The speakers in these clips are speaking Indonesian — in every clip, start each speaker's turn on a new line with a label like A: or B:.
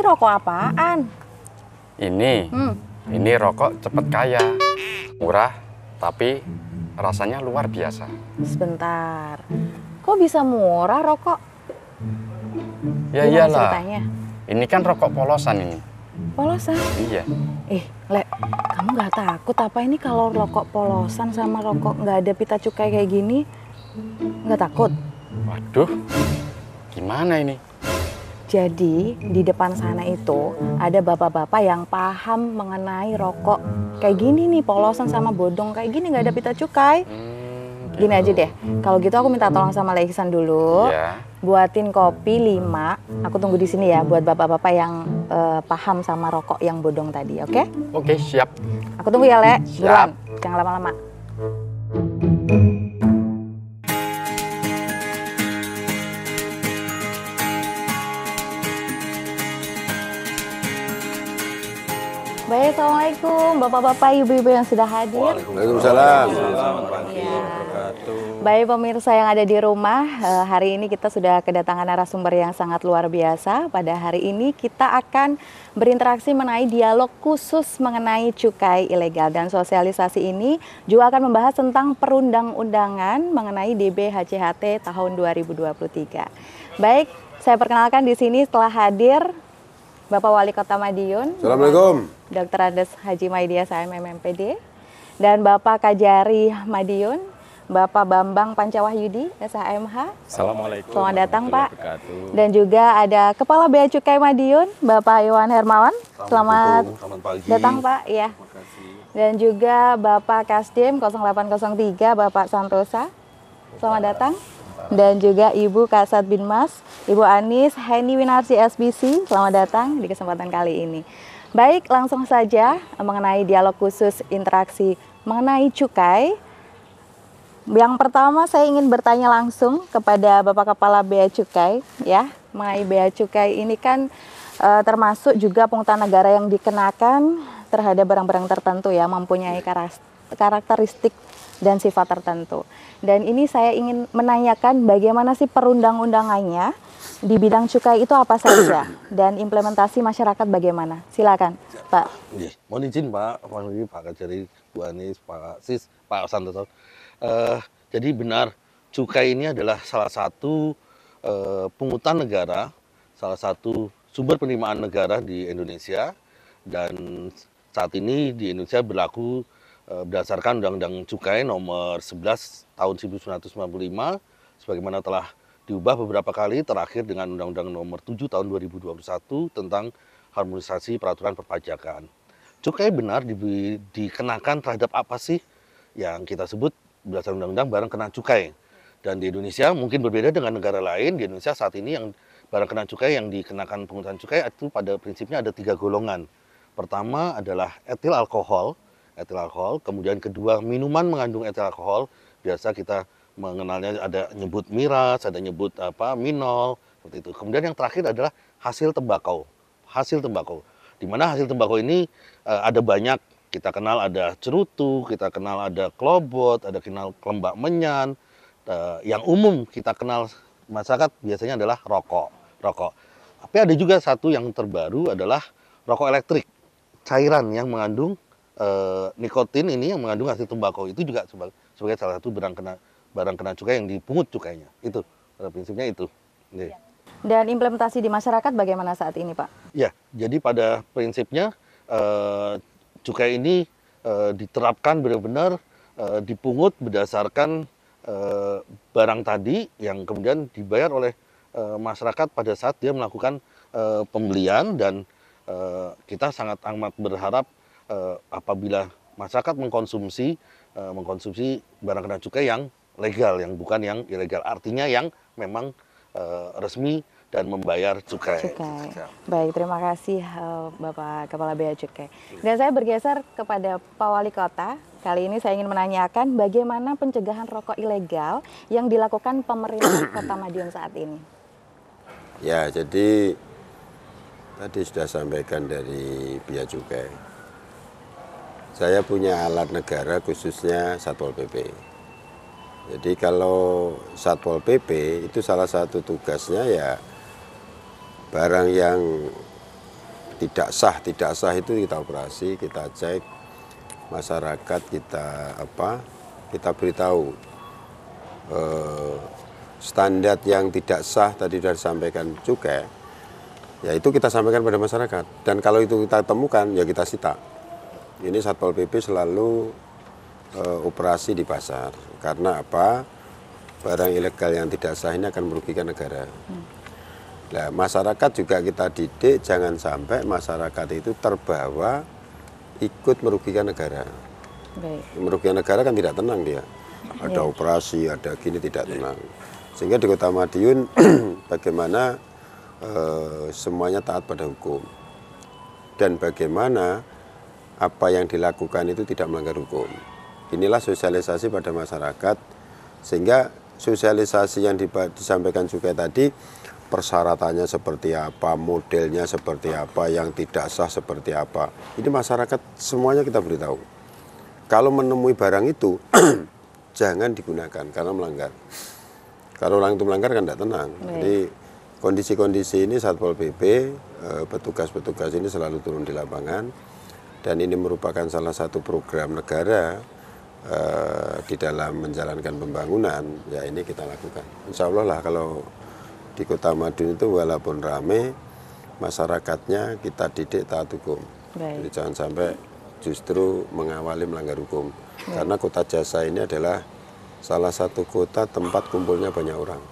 A: rokok apaan?
B: Ini rokok cepet kaya, murah, tapi rasanya luar biasa.
A: Sebentar, kok bisa murah rokok?
B: Ya
A: Gimana
B: iyalah,
A: ceritanya?
B: ini kan rokok polosan ini.
A: Polosan?
B: Iya.
A: Lek, kamu nggak takut apa ini kalau rokok polosan sama rokok nggak ada pita cukai kayak gini? Nggak takut?
B: Waduh, gimana ini?
A: Jadi di depan sana itu ada bapak-bapak yang paham mengenai rokok kayak gini nih, polosan sama bodong kayak gini nggak ada pita cukai. Gini aja deh, kalau gitu aku minta tolong sama Lehisan dulu,
B: Ya.
A: buatin kopi 5. Aku tunggu di sini ya buat bapak-bapak yang paham sama rokok yang bodong tadi, oke?
B: Oke, siap.
A: Aku tunggu ya, Le. Buruan,
B: Siap.
A: jangan lama-lama. Baik, assalamualaikum bapak-bapak, ibu-ibu yang sudah hadir.
C: Waalaikumsalam.
A: Ya. Baik pemirsa yang ada di rumah, hari ini kita sudah kedatangan narasumber yang sangat luar biasa. Pada hari ini kita akan berinteraksi mengenai dialog khusus mengenai cukai ilegal, dan sosialisasi ini juga akan membahas tentang perundang-undangan mengenai DBHCHT tahun 2023. Baik, saya perkenalkan di sini setelah hadir Bapak Wali Kota Madiun,
C: Assalamualaikum.
A: Dr. Andes Haji Maidia SAM MMPD, dan Bapak Kajari Madiun, Bapak Bambang Pancawahyudi SHMH.
D: Assalamualaikum.
A: Selamat datang Pak.
D: Wabarakatuh.
A: Dan juga ada Kepala Bea Cukai Madiun, Bapak Iwan Hermawan. Selamat
C: pagi.
A: datang Pak. Ya. Dan juga Bapak Kasdim 0803, Bapak Santosa. Selamat datang. Dan juga Ibu Kasat Binmas, Ibu Anis Heni Winarsi SBC. Selamat datang di kesempatan kali ini. Baik, langsung saja mengenai dialog khusus interaksi mengenai cukai. Yang pertama saya ingin bertanya langsung kepada Bapak Kepala Bea Cukai, ya, mengenai bea cukai ini kan termasuk juga pungutan negara yang dikenakan terhadap barang-barang tertentu ya, mempunyai karakteristik dan sifat tertentu. Dan ini saya ingin menanyakan bagaimana sih perundang-undangannya di bidang cukai itu apa saja dan implementasi masyarakat bagaimana? Silakan, Pak.
C: Mohon izin Pak Kajari, Bu Anis, Pak Sis, Pak Santoso. Jadi benar, cukai ini adalah salah satu pungutan negara, salah satu sumber penerimaan negara di Indonesia, dan saat ini di Indonesia berlaku berdasarkan Undang-Undang Cukai Nomor 11 Tahun 1995, sebagaimana telah diubah beberapa kali, terakhir dengan Undang-Undang Nomor 7 Tahun 2021 tentang harmonisasi peraturan perpajakan. Cukai benar dikenakan terhadap apa sih yang kita sebut berdasarkan undang-undang barang kena cukai. Dan di Indonesia mungkin berbeda dengan negara lain. Di Indonesia saat ini yang barang kena cukai yang dikenakan pungutan cukai itu pada prinsipnya ada 3 golongan. Pertama adalah etil alkohol, kemudian kedua minuman mengandung etil alkohol, biasa kita mengenalnya ada nyebut miras, ada nyebut minol, seperti itu. Kemudian yang terakhir adalah hasil tembakau. Di mana hasil tembakau ini ada banyak. Kita kenal ada cerutu, kita kenal ada klobot, ada kenal kelembak menyan. Yang umum kita kenal masyarakat biasanya adalah rokok. Tapi ada juga satu yang terbaru adalah rokok elektrik, cairan yang mengandung nikotin ini, yang mengandung hasil tembakau, itu juga sebagai salah satu barang kena cukai yang dipungut cukainya. Itu pada prinsipnya itu.
A: Dan implementasi di masyarakat bagaimana saat ini, Pak?
C: Ya, jadi pada prinsipnya cukai ini diterapkan benar-benar dipungut berdasarkan barang tadi yang kemudian dibayar oleh masyarakat pada saat dia melakukan pembelian, dan kita sangat amat berharap apabila masyarakat mengkonsumsi barang kena cukai yang legal, yang bukan yang ilegal, artinya yang memang resmi dan membayar cukai.
A: Baik, terima kasih Bapak Kepala Bea Cukai. Dan saya bergeser kepada Pak Wali Kota. Kali ini saya ingin menanyakan bagaimana pencegahan rokok ilegal yang dilakukan pemerintah Kota Madiun saat ini.
E: Ya, jadi tadi sudah sampaikan dari Bea Cukai. Saya punya alat negara khususnya Satpol PP. Jadi kalau Satpol PP itu salah satu tugasnya ya barang yang tidak sah itu kita operasi, kita cek masyarakat, kita beritahu standar yang tidak sah tadi sudah disampaikan cukai, ya itu kita sampaikan pada masyarakat. Dan kalau itu kita temukan, ya kita sita. Ini Satpol PP selalu operasi di pasar. Karena apa? Barang ilegal yang tidak sah ini akan merugikan negara. Nah, masyarakat juga kita didik jangan sampai masyarakat itu terbawa ikut merugikan negara.
A: Baik.
E: Merugikan negara kan tidak tenang dia. Ada operasi, ada gini tidak tenang. Sehingga di Kota Madiun bagaimana semuanya taat pada hukum. Dan bagaimana apa yang dilakukan itu tidak melanggar hukum. Inilah sosialisasi pada masyarakat, sehingga sosialisasi yang disampaikan juga tadi, persyaratannya seperti apa, modelnya seperti apa, yang tidak sah seperti apa. Ini masyarakat semuanya kita beritahu. Kalau menemui barang itu, jangan digunakan karena melanggar. Kalau orang itu melanggar kan tidak tenang. Jadi kondisi-kondisi ini Satpol PP, petugas-petugas ini selalu turun di lapangan. Dan ini merupakan salah satu program negara di dalam menjalankan pembangunan, ya ini kita lakukan. Insya Allah lah kalau di Kota Madiun itu walaupun rame, masyarakatnya kita didik taat hukum. Jadi jangan sampai justru mengawali melanggar hukum. Karena Kota Jasa ini adalah salah satu kota tempat kumpulnya banyak orang.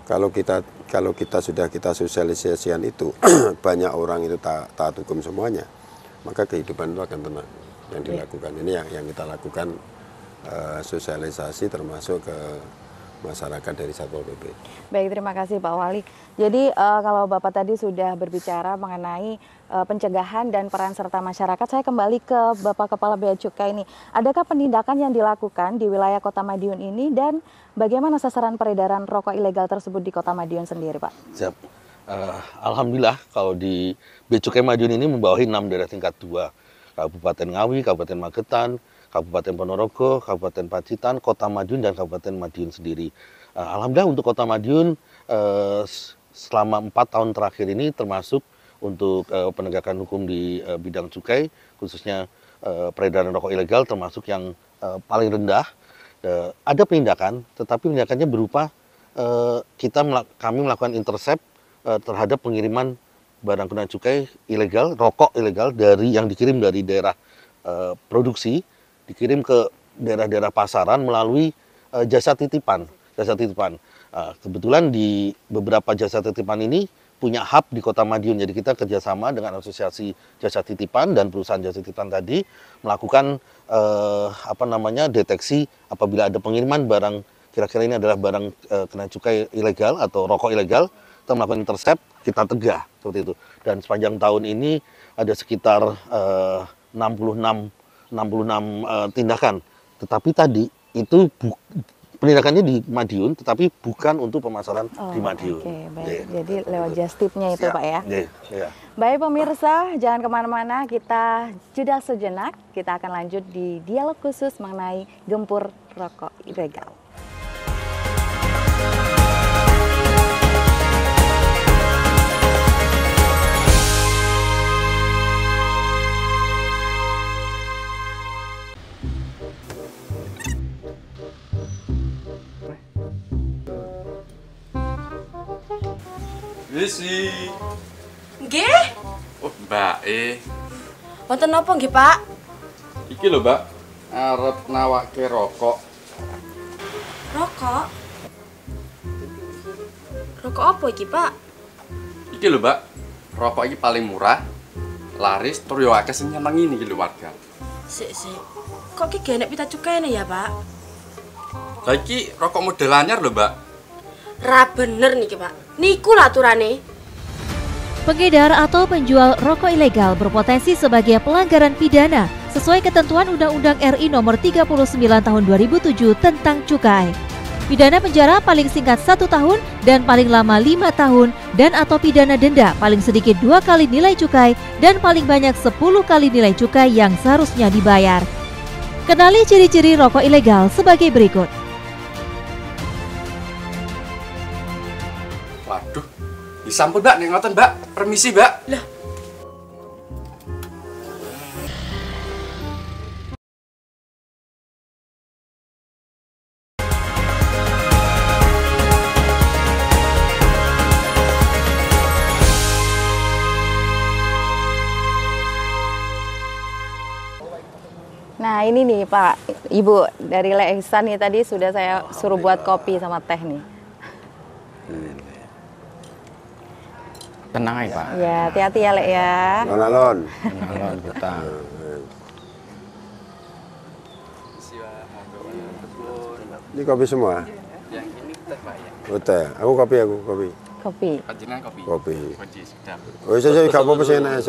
E: Kalau kita sudah kita sosialisasikan itu, banyak orang itu taat hukum semuanya, maka kehidupan itu akan tenang. Yang dilakukan ini yang kita lakukan sosialisasi termasuk ke masyarakat dari Satpol PP. Baik,
A: terima kasih Pak Wali. Jadi kalau Bapak tadi sudah berbicara mengenai pencegahan dan peran serta masyarakat, saya kembali ke Bapak Kepala Bea Cukai ini. Adakah penindakan yang dilakukan di wilayah Kota Madiun ini dan bagaimana sasaran peredaran rokok ilegal tersebut di Kota Madiun sendiri, Pak?
C: Siap. Alhamdulillah kalau di Bea Cukai Madiun ini membawahi 6 daerah tingkat 2. Kabupaten Ngawi, Kabupaten Magetan, Kabupaten Ponorogo, Kabupaten Pacitan, Kota Madiun, dan Kabupaten Madiun sendiri. Alhamdulillah untuk Kota Madiun selama 4 tahun terakhir ini termasuk untuk penegakan hukum di bidang cukai, khususnya peredaran rokok ilegal termasuk yang paling rendah. Ada penindakan, tetapi penindakannya berupa kami melakukan intercept terhadap pengiriman barang kena cukai ilegal, rokok ilegal yang dikirim dari daerah produksi, dikirim ke daerah-daerah pasaran melalui jasa titipan. Kebetulan di beberapa jasa titipan ini punya hub di Kota Madiun, jadi kita kerjasama dengan asosiasi jasa titipan dan perusahaan jasa titipan tadi melakukan deteksi apabila ada pengiriman barang kira-kira ini adalah barang kena cukai ilegal atau rokok ilegal, kita melakukan intercept, kita tegah seperti itu. Dan sepanjang tahun ini ada sekitar 66 tindakan. Tetapi tadi itu penindakannya di Madiun, tetapi bukan untuk pemasaran di Madiun.
A: Oke, baik. Jadi lewat justipnya itu, Pak ya. Baik pemirsa, jangan kemana-mana, kita jeda sejenak. Kita akan lanjut di dialog khusus mengenai gempur rokok ilegal.
B: Isi.
D: Nggih?
B: Oh, Mbak
D: Wonten napa nggih, Pak?
B: Iki lho, Mbak. Arep nawake rokok.
D: Rokok? Rokok apa iki, Pak?
B: Iki lho, Mbak. Rokok iki paling murah, laris, tur yo akeh sing nyenengi iki lho warga.
D: Sik. Kok ki genek pita cukaine ya, Pak?
B: Lah iki rokok model anyar lho, Mbak.
D: Ra bener niki, Pak. Niku lah aturane.
F: Pengedar atau penjual rokok ilegal berpotensi sebagai pelanggaran pidana sesuai ketentuan Undang-Undang RI Nomor 39 Tahun 2007 tentang cukai. Pidana penjara paling singkat 1 tahun dan paling lama 5 tahun dan atau pidana denda paling sedikit 2 kali nilai cukai dan paling banyak 10 kali nilai cukai yang seharusnya dibayar. Kenali ciri-ciri rokok ilegal sebagai berikut.
B: Waduh, disampun Mbak, nih ngoten Mbak. Permisi Mbak.
D: Lah,
A: Nah ini nih Pak, Ibu dari Le Ihsan nih tadi sudah saya suruh buat kopi sama teh nih.
G: Tenang aja Pak.
A: Ya hati-hati ya Le ya.
E: Alon.
G: Alon kita.
E: Ini kopi semua?
B: Yang ini teh Pak ya.
E: Oh, teh. Aku kopi.
A: Kopi.
B: Panjenengan kopi.
E: Kopi.
B: Kunci sedap.
E: Oh, saya gak apa-apa sini. Nah,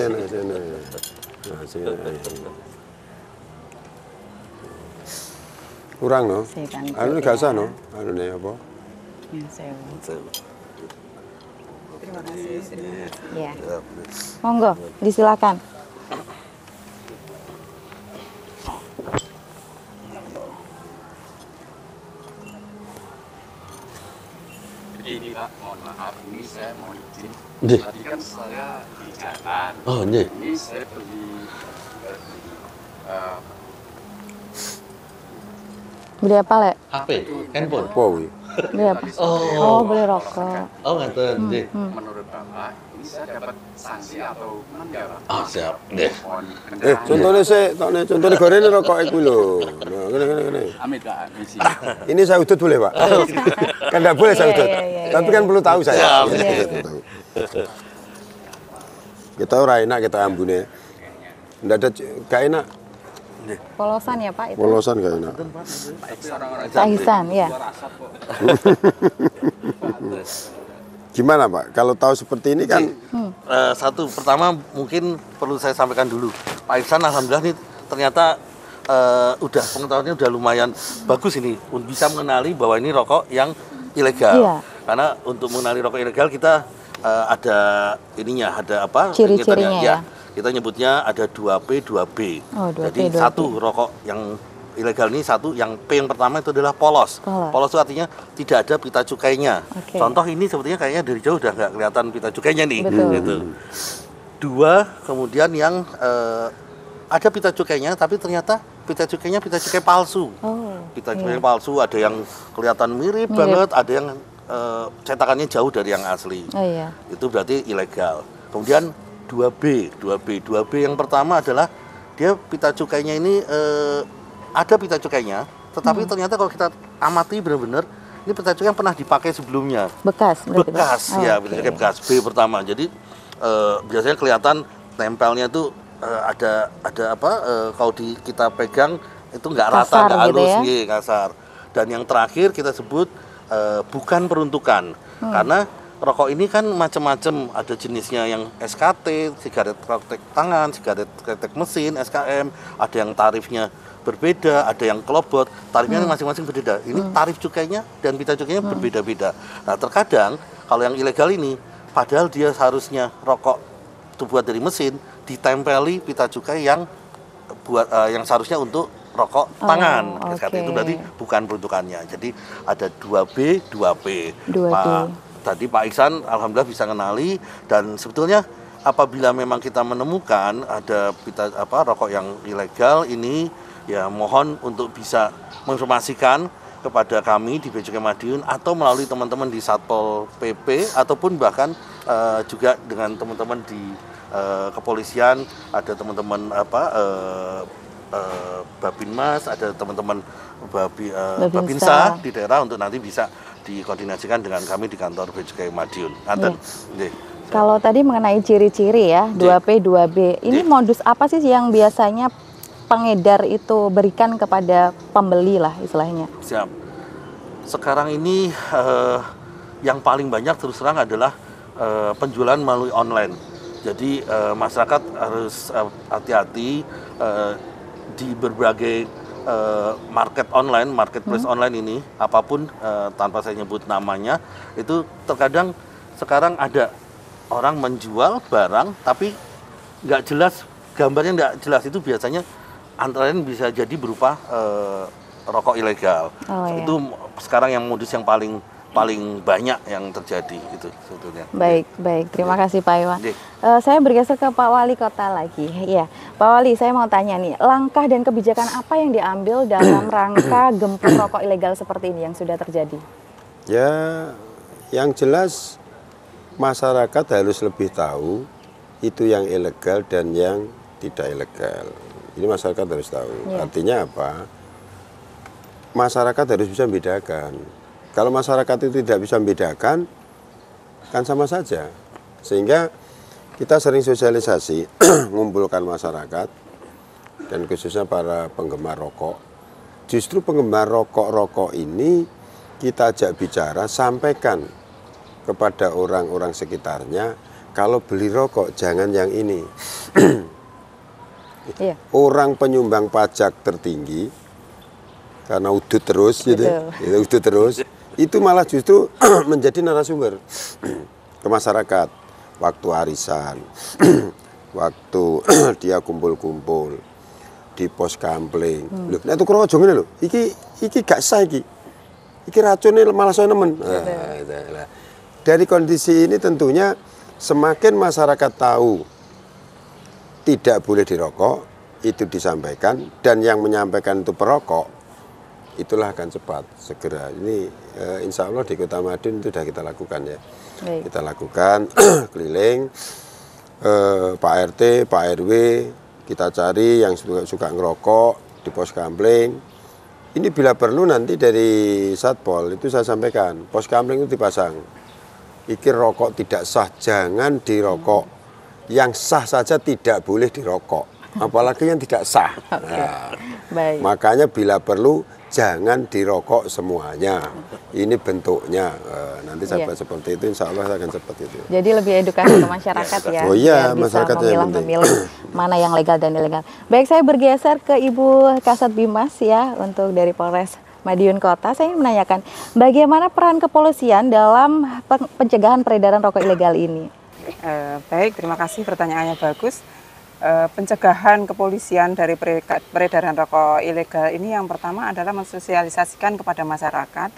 E: sini. Kurang no? Anu gak sah no? Anu nih apa?
A: Terima kasih. Ya. Monggo, disilakan.
B: Ini Pak, mohon maaf, ini saya mau izin.
C: Nggih.
B: Tadi kan saya di jalan.
C: Oh, nggih.
B: Ini saya beli
A: Beli apa Le?
C: HP, handphone.
E: Apa wi?
A: Beli apa? Oh, beli rokok.
C: Oh, ngaten, nggih.
B: menurut Bapak, ini saya dapat sanksi atau enggak Pak?
C: Ah, siap. Nggih.
B: Mohon kendaraan.
E: Contohnya gorengnya rokok itu loh. Nah, gini.
B: Amit Pak, misi.
E: Ini saya udut boleh Pak? Kan tidak boleh saya udut.
A: Iya.
E: Tapi kan perlu tahu saya.
A: Iya.
E: Kita ora enak kita ambune. Nggak ada, gak enak.
A: Polosan ya Pak itu?
E: Polosan gak enak.
A: Pak Ihsan, ya.
E: Gimana Pak? Kalau tahu seperti ini kan
C: Satu, pertama mungkin perlu saya sampaikan dulu. Pak Ihsan alhamdulillah nih ternyata udah pengetahuannya udah lumayan bagus ini. Bisa mengenali bahwa ini rokok yang ilegal.
A: Iya.
C: Karena untuk mengenali rokok ilegal kita ada ininya, ada apa?
A: Ciri-cirinya ya.
C: Kita nyebutnya ada 2P, 2B.
A: Oh, 2P,
C: Jadi
A: 2B.
C: satu rokok yang ilegal ini satu, yang P yang pertama itu adalah polos. Polos itu artinya tidak ada pita cukainya.
A: Oke.
C: Contoh ini sepertinya kayaknya dari jauh udah nggak kelihatan pita cukainya nih.
A: Betul.
C: Gitu. Dua, kemudian yang ada pita cukainya tapi ternyata pita cukainya pita cukai palsu.
A: Oh,
C: Pita cukai palsu, ada yang kelihatan mirip banget, ada yang cetakannya jauh dari yang asli.
A: Oh iya.
C: Itu berarti ilegal. Kemudian 2B yang pertama adalah dia pita cukainya ini ada pita cukainya, tetapi ternyata kalau kita amati benar-benar ini pita cukai yang pernah dipakai sebelumnya.
A: Bekas. berarti, Pak?
C: Bekas
A: Oh,
C: ya,
A: oke.
C: pita cukai bekas B pertama. Jadi biasanya kelihatan tempelnya itu ada apa? Kalau kita pegang itu nggak rata,
A: Kasar
C: nggak
A: gitu
C: halus,
A: ya?
C: iya, kasar. Dan yang terakhir kita sebut bukan peruntukan, karena rokok ini kan macam-macam, ada jenisnya yang SKT, sigaret kretek tangan, sigaret kretek mesin, SKM, ada yang tarifnya berbeda, ada yang kelobot, tarifnya masing-masing berbeda. Ini tarif cukainya dan pita cukainya berbeda-beda. Nah, terkadang kalau yang ilegal ini, padahal dia seharusnya rokok itu buat dari mesin, ditempeli pita cukai yang buat yang seharusnya untuk rokok tangan. SKT itu berarti bukan peruntukannya. Jadi ada 2B, 2P.
A: 2B.
C: Tadi Pak Ihsan alhamdulillah bisa kenali, dan sebetulnya apabila memang kita menemukan ada rokok yang ilegal ini, ya mohon untuk bisa menginformasikan kepada kami di Bea Cukai Madiun atau melalui teman-teman di Satpol PP ataupun bahkan juga dengan teman-teman di kepolisian, ada teman-teman Babinmas, ada teman-teman Babinsa di daerah untuk nanti bisa dikoordinasikan dengan kami di kantor Bea Cukai Madiun.
A: Kalau tadi mengenai ciri-ciri ya, 2P, 2B, ini modus apa sih yang biasanya pengedar itu berikan kepada pembeli lah istilahnya?
C: Siap. Sekarang ini yang paling banyak terus terang adalah penjualan melalui online. Jadi masyarakat harus hati-hati di berbagai market online, marketplace online ini, apapun tanpa saya nyebut namanya, itu terkadang sekarang ada orang menjual barang tapi nggak jelas, gambarnya nggak jelas. Itu biasanya antara lain bisa jadi berupa rokok ilegal.
A: Iya.
C: Itu sekarang yang modus yang paling banyak yang terjadi itu sebetulnya.
A: Baik. Terima kasih Pak Iwan. Saya bergeser ke Pak Wali Kota lagi. Ya, Pak Wali, saya mau tanya nih, langkah dan kebijakan apa yang diambil dalam rangka gempur rokok ilegal seperti ini yang sudah terjadi?
E: ya yang jelas masyarakat harus lebih tahu itu yang ilegal dan yang tidak ilegal. Ini masyarakat harus tahu.
A: Iya.
E: Artinya apa? Masyarakat harus bisa membedakan. Kalau masyarakat itu tidak bisa membedakan, kan sama saja. Sehingga kita sering sosialisasi, mengumpulkan masyarakat, dan khususnya para penggemar rokok. Justru penggemar rokok ini kita ajak bicara, sampaikan kepada orang-orang sekitarnya, kalau beli rokok jangan yang ini.
A: Iya.
E: Orang penyumbang pajak tertinggi, karena udut terus gitu, udut terus, itu malah justru menjadi narasumber ke masyarakat. Waktu arisan, waktu dia kumpul-kumpul di pos kampling. Loh, nek tuku rokok jong ngene lho, iki gak sah iki. Iki racunnya malah saya nemen. Nah, dari kondisi ini tentunya semakin masyarakat tahu tidak boleh dirokok, itu disampaikan, dan yang menyampaikan itu perokok, itulah akan cepat segera. Ini insya Allah di Kota Madiun itu sudah kita lakukan ya. Baik. Kita lakukan keliling, Pak RT, Pak RW, kita cari yang suka ngerokok di pos kampling. Ini bila perlu nanti dari Satpol itu saya sampaikan, pos kampling itu dipasang. Iki rokok tidak sah, jangan dirokok. Yang sah saja tidak boleh dirokok, apalagi yang tidak sah. Nah, baik. Makanya bila perlu jangan dirokok semuanya. Ini bentuknya. Nanti saya buat seperti itu, insya Allah akan cepat itu.
A: Jadi lebih edukasi ke masyarakat ya.
E: Oh iya,
A: masyarakat yang memilih mana yang legal dan ilegal. Baik, saya bergeser ke Ibu Kasat Bimas ya, untuk dari Polres Madiun Kota. Saya ingin menanyakan, bagaimana peran kepolisian dalam pencegahan peredaran rokok ilegal ini?
G: Baik, terima kasih, pertanyaannya bagus. Pencegahan kepolisian dari peredaran rokok ilegal ini yang pertama adalah mensosialisasikan kepada masyarakat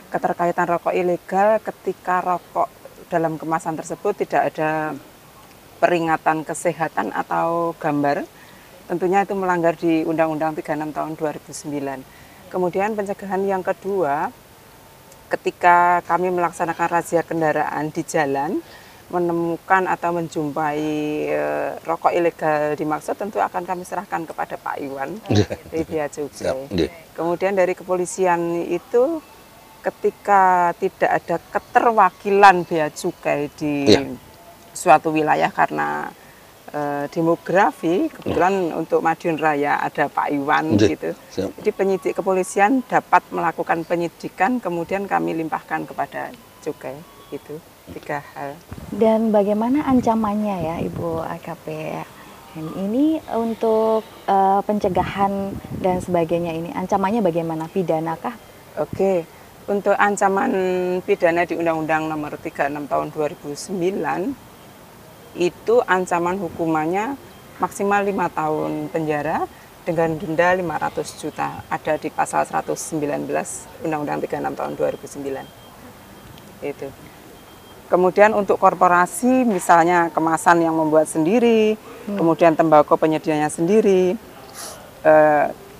G: keterkaitan rokok ilegal ketika rokok dalam kemasan tersebut tidak ada peringatan kesehatan atau gambar. Tentunya itu melanggar di Undang-Undang 36 tahun 2009. Kemudian pencegahan yang kedua, ketika kami melaksanakan razia kendaraan di jalan, menemukan atau menjumpai rokok ilegal dimaksud, tentu akan kami serahkan kepada Pak Iwan dari Bea Cukai. Kemudian dari kepolisian itu, ketika tidak ada keterwakilan Bea Cukai di suatu wilayah karena demografi, kebetulan untuk Madiun Raya ada Pak Iwan gitu. Jadi penyidik kepolisian dapat melakukan penyidikan, kemudian kami limpahkan kepada Cukai. Itu 3 hal. Dan bagaimana ancamannya ya Ibu AKP? Ini untuk pencegahan dan sebagainya ini, ancamannya bagaimana? Pidanakah? Oke, untuk ancaman pidana di Undang-Undang Nomor 36 Tahun 2009 itu ancaman hukumannya maksimal 5 tahun penjara dengan denda 500 juta. Ada di pasal 119 Undang-Undang 36 Tahun 2009. Itu. Kemudian untuk korporasi, misalnya kemasan yang membuat sendiri, kemudian tembakau penyediaannya sendiri,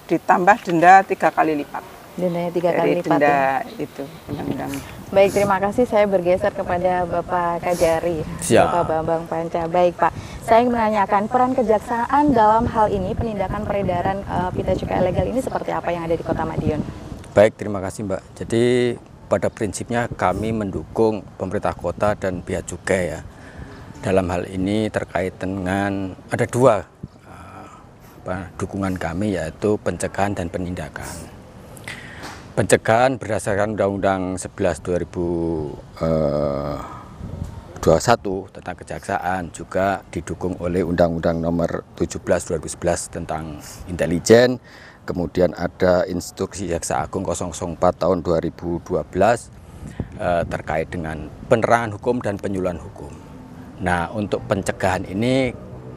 G: ditambah denda 3 kali lipat. Dendanya 3 kali lipat denda ya? Itu undang-undang. Baik, terima kasih. Saya bergeser kepada Bapak Kajari, Bapak Bambang Panca. Baik Pak, saya ingin menanyakan peran kejaksaan dalam hal ini, penindakan peredaran pita cukai ilegal ini seperti apa yang ada di Kota Madiun?
H: Baik, terima kasih Mbak. Jadi pada prinsipnya kami mendukung pemerintah kota dan Bea Cukai ya. Dalam hal ini terkait dengan ada 2 dukungan kami, yaitu pencegahan dan penindakan. Pencegahan berdasarkan Undang-Undang 11 2021 tentang kejaksaan, juga didukung oleh Undang-Undang Nomor 17 2011 tentang intelijen. Kemudian ada Instruksi Jaksa Agung 004 tahun 2012 terkait dengan penerangan hukum dan penyuluhan hukum. Nah, untuk pencegahan ini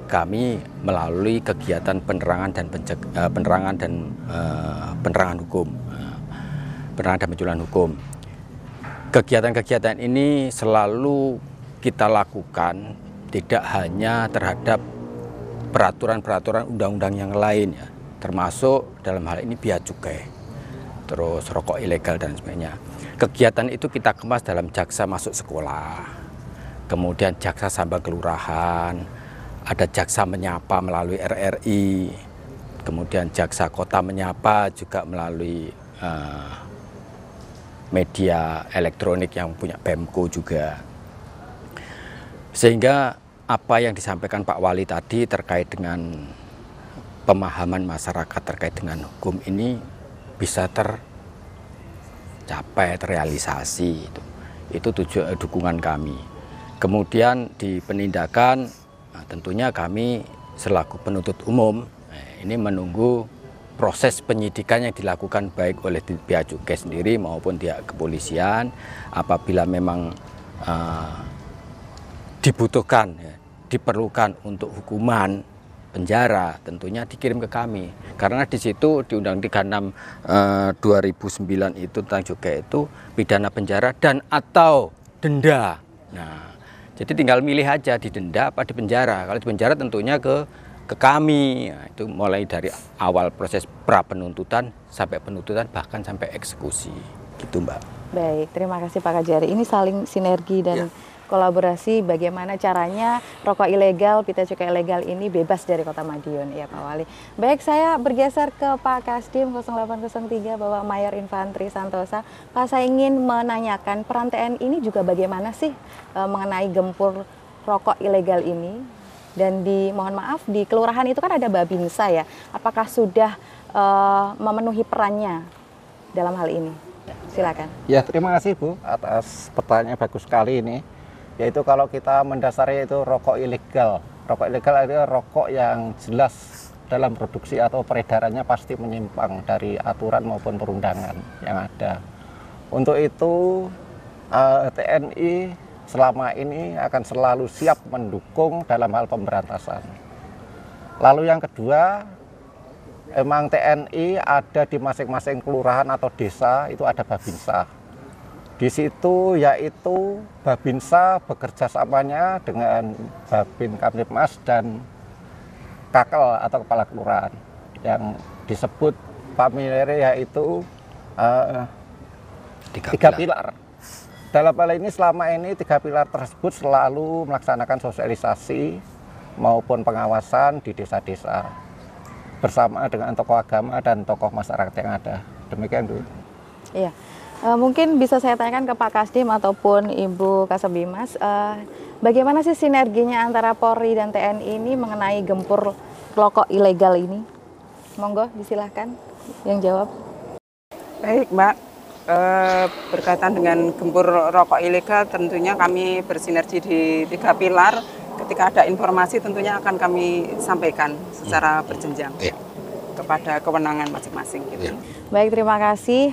H: kami melalui kegiatan penerangan dan penerangan hukum, penerangan dan penyuluhan hukum. Kegiatan-kegiatan ini selalu kita lakukan tidak hanya terhadap peraturan-peraturan undang-undang yang lain ya, termasuk dalam hal ini Bea Cukai, terus rokok ilegal dan sebagainya. Kegiatan itu kita kemas dalam jaksa masuk sekolah, kemudian jaksa samba kelurahan, ada jaksa menyapa melalui RRI, kemudian jaksa kota menyapa juga melalui media elektronik yang punya Pemko juga. Sehingga apa yang disampaikan Pak Wali tadi terkait dengan pemahaman masyarakat terkait dengan hukum ini bisa tercapai, terrealisasi. Itu dukungan kami. Kemudian di penindakan, tentunya kami selaku penuntut umum ini menunggu proses penyidikan yang dilakukan baik oleh pihak cukai sendiri maupun pihak kepolisian. Apabila memang dibutuhkan, diperlukan untuk hukuman penjara, tentunya dikirim ke kami. Karena di situ di Undang 36 2009 itu tentang cukai itu pidana penjara dan atau denda. Nah, jadi tinggal milih aja di denda apa di penjara. Kalau di penjara tentunya ke kami. Nah, itu mulai dari awal proses pra penuntutan sampai penuntutan bahkan sampai eksekusi. Gitu, Mbak.
A: Baik, terima kasih Pak Kajari. Ini saling sinergi dan kolaborasi bagaimana caranya rokok ilegal, pita cukai ilegal ini bebas dari Kota Madiun, ya Pak Wali. Baik, saya bergeser ke Pak Kasdim 0803 Bapak Mayor Infantri Santosa. Pak, saya ingin menanyakan peran TNI ini juga bagaimana sih mengenai gempur rokok ilegal ini? Dan mohon maaf, di kelurahan itu kan ada Babinsa ya. Apakah sudah memenuhi perannya dalam hal ini? Silakan.
I: Ya, terima kasih Bu atas pertanyaan bagus sekali ini. Yaitu kalau kita mendasari itu rokok ilegal. Rokok ilegal adalah rokok yang jelas dalam produksi atau peredarannya pasti menyimpang dari aturan maupun perundangan yang ada. Untuk itu TNI selama ini akan selalu siap mendukung dalam hal pemberantasan. Lalu yang kedua, emang TNI ada di masing-masing kelurahan atau desa itu ada Babinsa. Di situ yaitu Babinsa bekerja samanya dengan Babin Kamtibmas dan Kakel atau kepala kelurahan yang disebut familiar yaitu tiga pilar. Dalam hal ini selama ini 3 pilar tersebut selalu melaksanakan sosialisasi maupun pengawasan di desa-desa bersama dengan tokoh agama dan tokoh masyarakat yang ada. Demikian dulu.
A: Iya. Mungkin bisa saya tanyakan ke Pak Kasdim ataupun Ibu Kasabinmas, bagaimana sih sinerginya antara Polri dan TNI ini mengenai gempur rokok ilegal ini? Monggo, disilahkan yang jawab.
G: Baik, Mbak. Berkaitan dengan gempur rokok ilegal, tentunya kami bersinergi di 3 pilar. Ketika ada informasi tentunya akan kami sampaikan secara berjenjang kepada kewenangan masing-masing. Gitu.
A: Baik, terima kasih,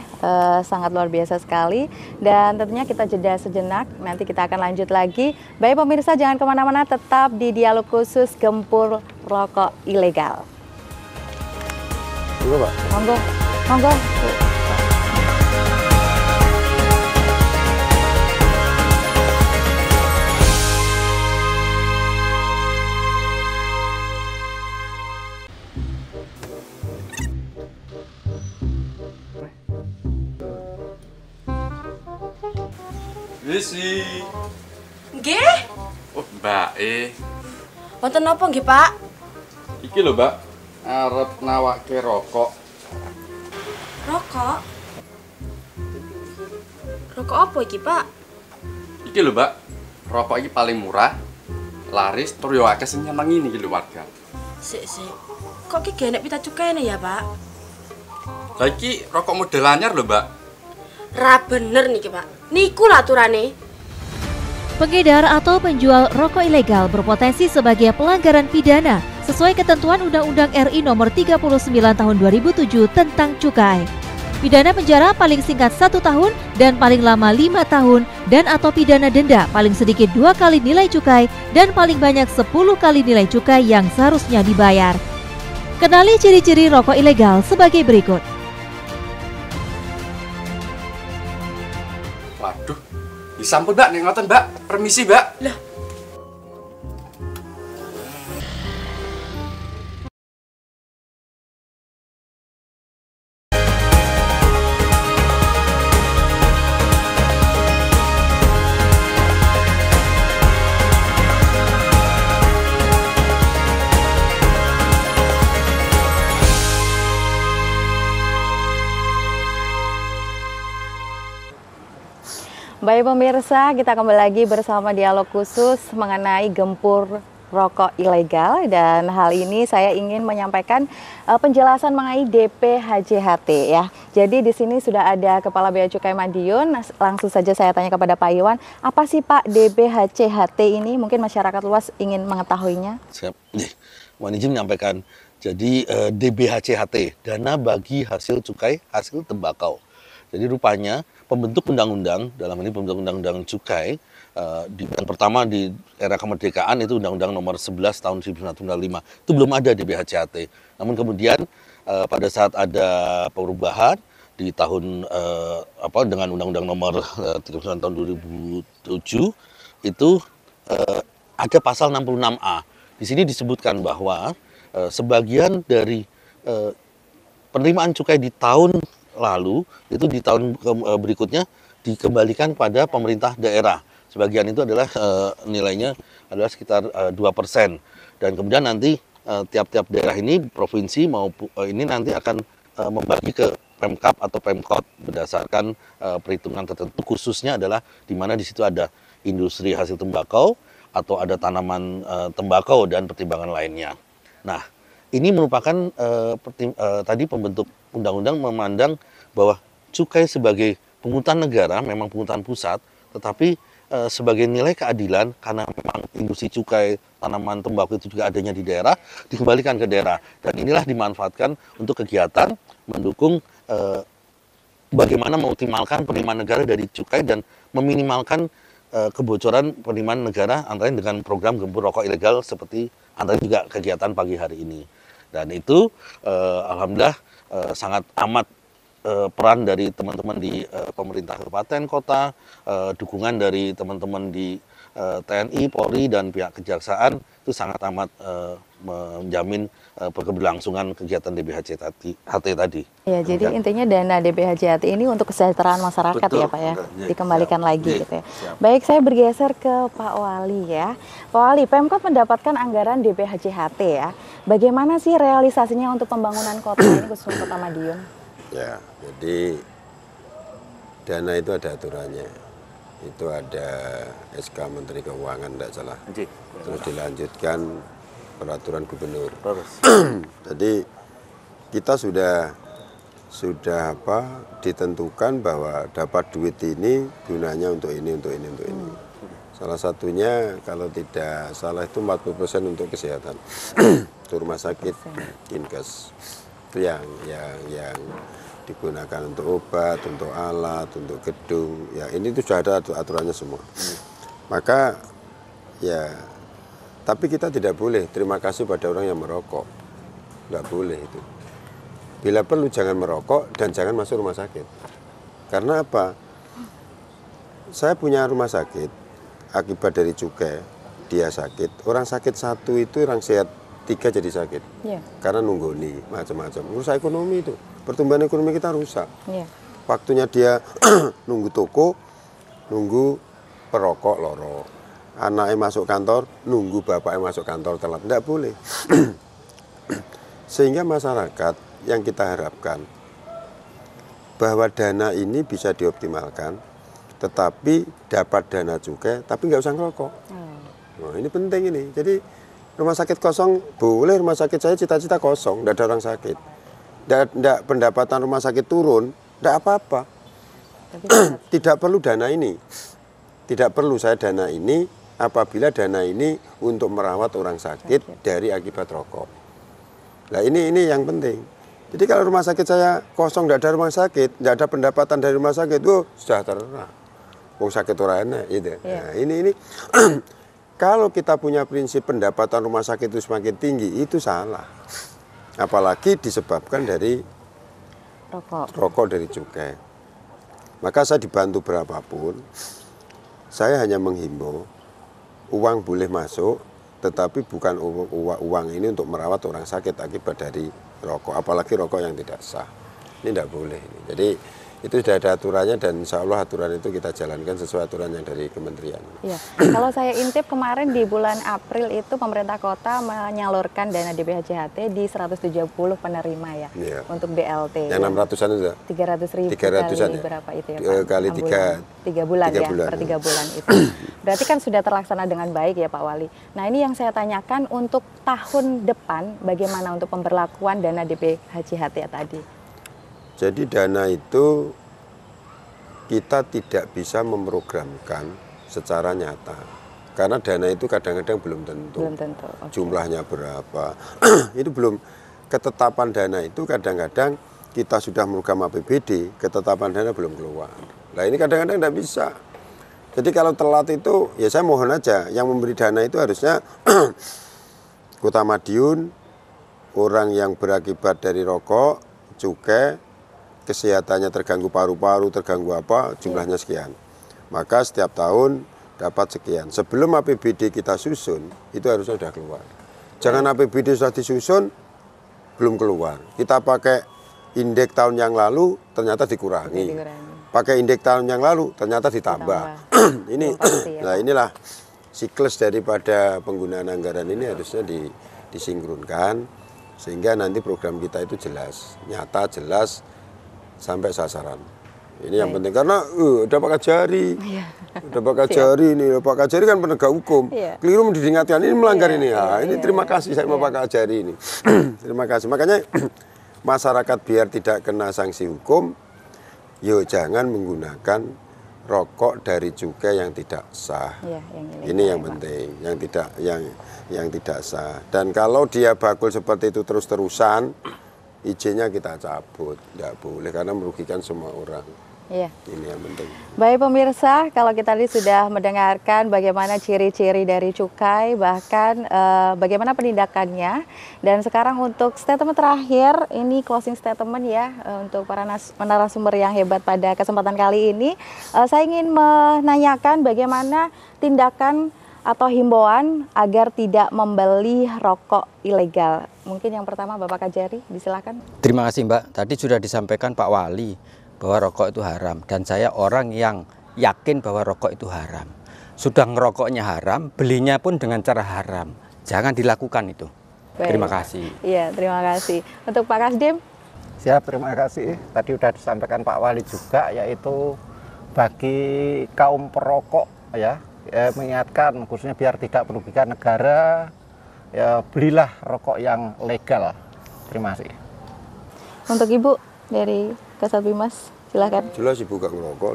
A: sangat luar biasa sekali. Dan tentunya kita jeda sejenak, nanti kita akan lanjut lagi. Baik pemirsa, jangan kemana-mana, tetap di dialog khusus gempur rokok ilegal. Monggo, monggo.
B: Isi.
D: Nggih.
B: Oh, Mbak
D: Wonten napa nggih, Pak?
B: Iki lho, Mbak. Arep nawake rokok.
D: Rokok? Rokok apa iki, Pak?
B: Iki lho, Mbak. Rokok iki paling murah, laris, tur yo akeh sing nyenengi iki lho warga.
D: Sik. Kok iki genek pita cukaine ya, Pak?
B: Lah iki rokok model anyar lho, Mbak.
D: Ra bener niki, Pak. Niku lah aturane.
F: Pengedar atau penjual rokok ilegal berpotensi sebagai pelanggaran pidana sesuai ketentuan Undang-Undang RI Nomor 39 Tahun 2007 tentang cukai. Pidana penjara paling singkat 1 tahun dan paling lama 5 tahun dan atau pidana denda paling sedikit 2 kali nilai cukai dan paling banyak 10 kali nilai cukai yang seharusnya dibayar. Kenali ciri-ciri rokok ilegal sebagai berikut.
B: Waduh. Disampun, Mbak, nek ngoten, Mbak. Permisi, Mbak.
D: Lah.
A: Baik pemirsa, kita kembali lagi bersama dialog khusus mengenai gempur rokok ilegal, dan hal ini saya ingin menyampaikan penjelasan mengenai DPHJHT ya. Jadi di sini sudah ada Kepala Bea Cukai Madiun. Langsung saja saya tanya kepada Pak Iwan, apa sih Pak DPHJHT ini? Mungkin masyarakat luas ingin mengetahuinya.
C: Siap. Mohon izin menyampaikan. Jadi DBHCHT, dana bagi hasil cukai hasil tembakau. Jadi rupanya pembentuk undang-undang, dalam ini pembentuk undang-undang cukai, yang pertama di era kemerdekaan itu Undang-Undang Nomor 11 Tahun 1945, itu belum ada DBHCHT. Namun kemudian pada saat ada perubahan di tahun dengan Undang-Undang Nomor 39 Tahun 2007 itu ada pasal 66A. Di sini disebutkan bahwa sebagian dari penerimaan cukai di tahun lalu itu di tahun berikutnya dikembalikan pada pemerintah daerah. Sebagian itu adalah nilainya adalah sekitar 2%, dan kemudian nanti tiap-tiap daerah ini, provinsi maupun ini nanti akan membagi ke Pemkab atau Pemkot berdasarkan perhitungan tertentu, khususnya adalah di mana di situ ada industri hasil tembakau atau ada tanaman tembakau dan pertimbangan lainnya. Nah, ini merupakan tadi pembentuk undang-undang memandang bahwa cukai sebagai pungutan negara, memang pungutan pusat, tetapi sebagai nilai keadilan karena memang industri cukai tanaman tembakau itu juga adanya di daerah, dikembalikan ke daerah, dan inilah dimanfaatkan untuk kegiatan mendukung bagaimana mengoptimalkan penerimaan negara dari cukai dan meminimalkan kebocoran penerimaan negara antara dengan program gempur rokok ilegal seperti antara juga kegiatan pagi hari ini. Dan itu alhamdulillah sangat amat peran dari teman-teman di pemerintah kabupaten kota, dukungan dari teman-teman di TNI, Polri, dan pihak kejaksaan itu sangat amat menjamin keberlangsungan kegiatan DBHJHT tadi.
A: Ya, jadi intinya dana DBHJHT ini untuk kesejahteraan masyarakat. Betul, ya Pak ya, dikembalikan lagi gitu ya. Baik, saya bergeser ke Pak Wali ya. Pak Wali, Pemkot mendapatkan anggaran DBHJHT ya. Bagaimana sih realisasinya untuk pembangunan kota ini, khususnya Kota Madiun?
E: Ya, jadi dana itu ada aturannya. Itu ada SK Menteri Keuangan, tidak salah. Terus dilanjutkan peraturan gubernur. Jadi kita sudah ditentukan bahwa dapat duit ini gunanya untuk ini, untuk ini, untuk ini. Salah satunya kalau tidak salah itu 40% untuk kesehatan. Itu rumah sakit, Inkes. Itu yang digunakan untuk obat, untuk alat, untuk gedung. Ya, ini itu sudah ada aturannya semua. Maka ya, tapi kita tidak boleh terima kasih pada orang yang merokok. Nggak boleh itu. Bila perlu jangan merokok dan jangan masuk rumah sakit. Karena apa? Saya punya rumah sakit akibat dari cukai, dia sakit. Orang sakit satu itu, orang sehat 3 jadi sakit. Karena nunggoni macam-macam. Rusak ekonomi itu. Pertumbuhan ekonomi kita rusak. Waktunya dia nunggu toko, nunggu perokok loro. Anaknya masuk kantor, nunggu bapaknya masuk kantor telat. Tidak boleh. Sehingga masyarakat yang kita harapkan bahwa dana ini bisa dioptimalkan, tetapi dapat dana cukai, tapi nggak usah ngerokok. Nah, ini penting ini. Jadi rumah sakit kosong boleh, rumah sakit saya cita-cita kosong, tidak ada orang sakit. Tidak pendapatan rumah sakit turun, tidak apa-apa. Tidak perlu dana ini. Tidak perlu saya dana ini apabila dana ini untuk merawat orang sakit dari akibat rokok. Nah ini yang penting. Jadi kalau rumah sakit saya kosong, tidak ada rumah sakit, tidak ada pendapatan dari rumah sakit, sudah terserah. Wong sakit orang enak, gitu. Nah ini kalau kita punya prinsip pendapatan rumah sakit itu semakin tinggi, itu salah. Apalagi disebabkan dari rokok dari cukai. Maka saya dibantu berapapun, saya hanya menghimbau uang boleh masuk, tetapi bukan uang ini untuk merawat orang sakit akibat dari rokok, apalagi rokok yang tidak sah. Ini tidak boleh. Jadi Itu sudah ada aturannya dan insya Allah aturan itu kita jalankan sesuai aturan yang dari kementerian.
A: Iya. Kalau saya intip kemarin di bulan April itu pemerintah kota menyalurkan dana DPHJHT di 170 penerima ya,
E: Iya.
A: untuk BLT.
E: Yang 600-an itu?
A: 300.000
E: 300-an
A: kali
E: ya?
A: berapa itu ya Pak?
E: Kali
A: 3 bulan ya,
E: bulan.
A: per 3 bulan itu. Berarti kan sudah terlaksana dengan baik ya Pak Wali. Nah ini yang saya tanyakan untuk tahun depan bagaimana untuk pemberlakuan dana DPHJHT tadi?
E: Jadi dana itu kita tidak bisa memprogramkan secara nyata. Karena dana itu kadang-kadang belum tentu.
A: Belum tentu. Okay.
E: Jumlahnya berapa. Itu belum. Ketetapan dana itu kadang-kadang kita sudah program APBD, ketetapan dana belum keluar. Nah ini kadang-kadang tidak bisa. Jadi kalau telat itu, ya saya mohon aja, yang memberi dana itu harusnya Kota Madiun, orang yang berakibat dari rokok, cukai, kesehatannya terganggu paru-paru, terganggu apa, jumlahnya sekian. Maka setiap tahun dapat sekian. Sebelum APBD kita susun, itu harusnya sudah keluar. Jangan APBD sudah disusun, belum keluar. Kita pakai indeks tahun yang lalu, ternyata dikurangi. Pakai indeks tahun yang lalu, ternyata ditambah. Ini, nah inilah siklus daripada penggunaan anggaran ini harusnya disinkronkan, sehingga nanti program kita itu jelas, nyata, jelas, sampai sasaran. Ini yang penting karena ada Pak Kajari, ada Pak Kajari ini, Pak Kajari kan penegak hukum, keliru diingatkan ini melanggar ini. Ya, ini terima kasih saya sama Pak Kajari ini. Terima kasih. Makanya masyarakat biar tidak kena sanksi hukum, yo jangan menggunakan rokok dari cukai yang tidak sah. Ini yang penting, yang tidak sah. Dan kalau dia bakul seperti itu terus-terusan, izinnya kita cabut, tidak boleh karena merugikan semua orang. Iya. Ini yang penting.
A: Baik pemirsa, kalau kita tadi sudah mendengarkan bagaimana ciri-ciri dari cukai, bahkan bagaimana penindakannya. Dan sekarang untuk statement terakhir, ini closing statement ya untuk para narasumber yang hebat pada kesempatan kali ini. Saya ingin menanyakan bagaimana tindakan atau himbauan agar tidak membeli rokok ilegal. Mungkin yang pertama Bapak Kajari, disilakan.
H: Terima kasih Mbak. Tadi sudah disampaikan Pak Wali bahwa rokok itu haram. Dan saya orang yang yakin bahwa rokok itu haram. Sudah ngerokoknya haram, belinya pun dengan cara haram. Jangan dilakukan itu. Baik. Terima kasih.
A: Iya, terima kasih. Untuk Pak Kasdim?
I: Siap, terima kasih. Tadi sudah disampaikan Pak Wali juga, yaitu bagi kaum perokok ya, mengingatkan khususnya biar tidak merugikan negara, ya belilah rokok yang legal. Terima kasih.
A: Untuk Ibu dari Kasat Bimas, silakan.
E: Jelas Ibu gak ngerokok.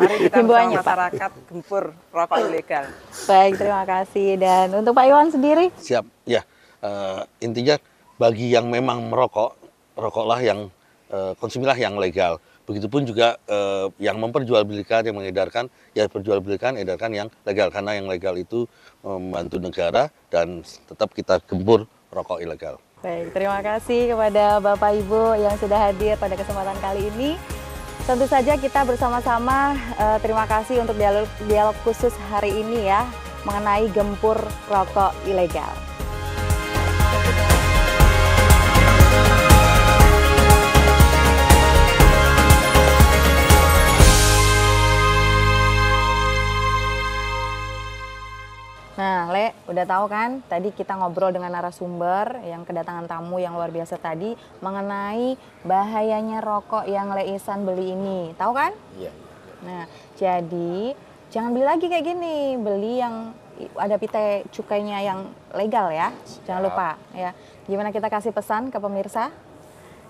G: Mari kita bersama masyarakat gempur rokok ilegal.
A: Baik, terima kasih. Dan untuk Pak Iwan sendiri?
C: Siap, ya. Intinya bagi yang memang merokok, rokoklah yang konsumilah yang legal. Begitupun juga yang memperjualbelikan, yang mengedarkan, ya perjualbelikan, edarkan yang legal. Karena yang legal itu membantu negara dan tetap kita gempur rokok ilegal.
A: Baik, terima kasih kepada Bapak Ibu yang sudah hadir pada kesempatan kali ini. Tentu saja kita bersama-sama terima kasih untuk dialog khusus hari ini ya, mengenai gempur rokok ilegal. Nah, Le, udah tahu kan? Tadi kita ngobrol dengan narasumber yang kedatangan tamu yang luar biasa tadi mengenai bahayanya rokok yang Le Ihsan beli ini. Tahu kan?
H: Iya.
A: Nah, jadi jangan beli lagi kayak gini. Beli yang ada pite cukainya yang legal ya. Jangan lupa ya. Gimana kita kasih pesan ke pemirsa?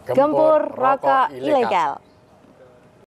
A: Gempur rokok ilegal.